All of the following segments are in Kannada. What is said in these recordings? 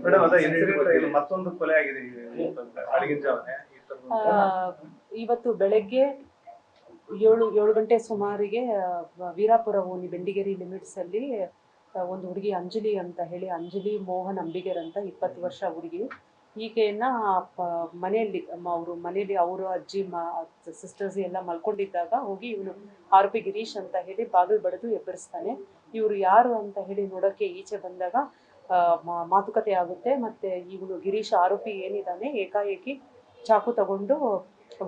ಮೇಡಮ್ ಅದ ಇನ್ಸಿಡೆಂಟ್ ಮತ್ತೊಂದು ಕೊಲೆ ಆಗಿದೆ ಬೆಳಗಿನ ಜಾವನೆ ಇವತ್ತು ಬೆಳಗ್ಗೆ 7 ಗಂಟೆ ಸುಮಾರಿಗೆ ವೀರಾಪುರ ಓಣಿ ಬೆಂಡಿಗೇರಿ ಲಿಮಿಟ್ಸ್ ಅಲ್ಲಿ ಒಂದು ಹುಡುಗಿ ಅಂಜಲಿ ಅಂತ ಹೇಳಿ, ಅಂಜಲಿ ಮೋಹನ್ ಅಂಬಿಗರ್ ಅಂತ 20 ವರ್ಷ ಹುಡುಗಿ. ಈಕೆಯನ್ನ ಮನೆಯಲ್ಲಿ ಅವರು ಅಜ್ಜಿ ಸಿಸ್ಟರ್ಸ್ ಎಲ್ಲ ಮಲ್ಕೊಂಡಿದ್ದಾಗ ಹೋಗಿ ಇವನು ಆರೋಪಿ ಗಿರೀಶ್ ಅಂತ ಹೇಳಿ ಬಾಗಿಲು ಬಡಿದು ಎಬ್ಬರಿಸ್ತಾನೆ. ಇವರು ಯಾರು ಅಂತ ಹೇಳಿ ನೋಡೋಕ್ಕೆ ಈಚೆ ಬಂದಾಗ ಮಾತುಕತೆ ಆಗುತ್ತೆ. ಮತ್ತೆ ಇವನು ಗಿರೀಶ್ ಆರೋಪಿ ಏನಿದ್ದಾನೆ ಏಕಾಏಕಿ ಚಾಕು ತಗೊಂಡು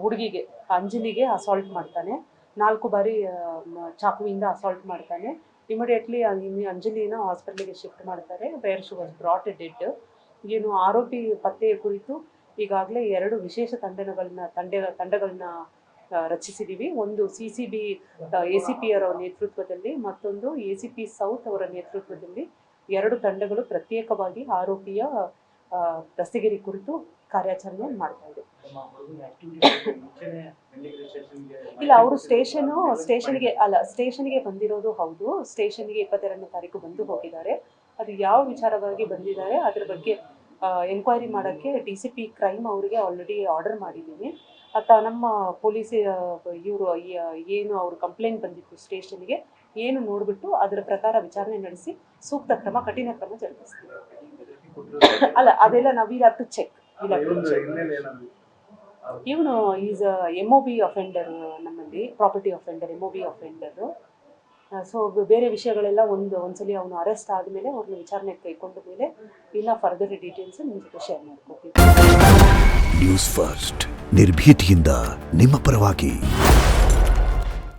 ಹುಡುಗಿಗೆ ಅಂಜಲಿಗೆ ಅಸಾಲ್ಟ್ ಮಾಡ್ತಾನೆ. 4 ಬಾರಿ ಚಾಕುವಿಂದ ಅಸಾಲ್ಟ್ ಮಾಡ್ತಾನೆ. ಇಮಿಡಿಯೇಟ್ಲಿ ಅಂಜಲಿನ ಹಾಸ್ಪಿಟ್ಲಿಗೆ ಶಿಫ್ಟ್ ಮಾಡ್ತಾರೆ. Where she was brought dead. ಏನು ಆರೋಪಿ ಪತ್ತೆಯ ಕುರಿತು ಈಗಾಗಲೇ 2 ವಿಶೇಷ ತಂಡಗಳನ್ನ ರಚಿಸಿದ್ದೀವಿ. ಒಂದು CCB ACP ಅವರ ನೇತೃತ್ವದಲ್ಲಿ, ಮತ್ತೊಂದು ACP ಸೌತ್ ಅವರ ನೇತೃತ್ವದಲ್ಲಿ 2 ತಂಡಗಳು ಪ್ರತ್ಯೇಕವಾಗಿ ಆರೋಪಿಯ ದಸ್ತಗಿರಿ ಕುರಿತು ಕಾರ್ಯಾಚರಣೆ ಮಾಡ್ತಾ ಇದೆ. ಇಲ್ಲ, ಅವರು ಸ್ಟೇಷನ್ಗೆ ಬಂದಿರೋದು ಹೌದು. ಸ್ಟೇಷನ್ಗೆ 22ನೇ ತಾರೀಕು ಬಂದು ಹೋಗಿದ್ದಾರೆ. ಅದು ಯಾವ ವಿಚಾರವಾಗಿ ಬಂದಿದ್ದಾರೆ ಅದ್ರ ಬಗ್ಗೆ ಎನ್ಕ್ವೈರಿ ಮಾಡೋಕ್ಕೆ DCP ಕ್ರೈಮ್ ಅವರಿಗೆ ಆಲ್ರೆಡಿ ಆರ್ಡರ್ ಮಾಡಿದ್ದೀನಿ. ನಮ್ಮ ಪೊಲೀಸ್ ಇವರು ಏನು ಅವ್ರ ಕಂಪ್ಲೇಂಟ್ ಬಂದಿತ್ತು ಸ್ಟೇಷನ್ಗೆ, ಏನು ನೋಡ್ಬಿಟ್ಟು ಅದರ ಪ್ರಕಾರ ವಿಚಾರಣೆ ನಡೆಸಿ ಸೂಕ್ತ ಕ್ರಮ, ಕಠಿಣ ಕ್ರಮ ಜರುಗಿಸ್ತೀವಿ. ಅಲ್ಲ, ಅದೆಲ್ಲ ನಾವು ಹ್ಯಾವ್ ಟು ಚೆಕ್. ಇವನು ಈಸ್ MOB ಅಫೆಂಡರ್, ನಮ್ಮಲ್ಲಿ ಪ್ರಾಪರ್ಟಿ ಅಫೆಂಡರ್, MOB ಅಫೆಂಡರು. ಸೊ ಬೇರೆ ವಿಷಯಗಳೆಲ್ಲ ಒಂದ್ಸಲಿ ಅವನು ಅರೆಸ್ಟ್ ಆದಮೇಲೆ ಅವ್ರನ್ನ ವಿಚಾರಣೆಗೆ ಕೈಗೊಂಡ ಮೇಲೆ ಇಲ್ಲ ಫರ್ದರ್ ಡೀಟೇಲ್ಸ್ ನಿಮ್ಮ ಜೊತೆ ಶೇರ್ ಮಾಡ್ಕೊತೀವಿ. ನ್ಯೂಸ್ ಫಸ್ಟ್, ನಿರ್ಭೀತಿಯಿಂದ ನಿಮ್ಮ ಪರವಾಗಿ.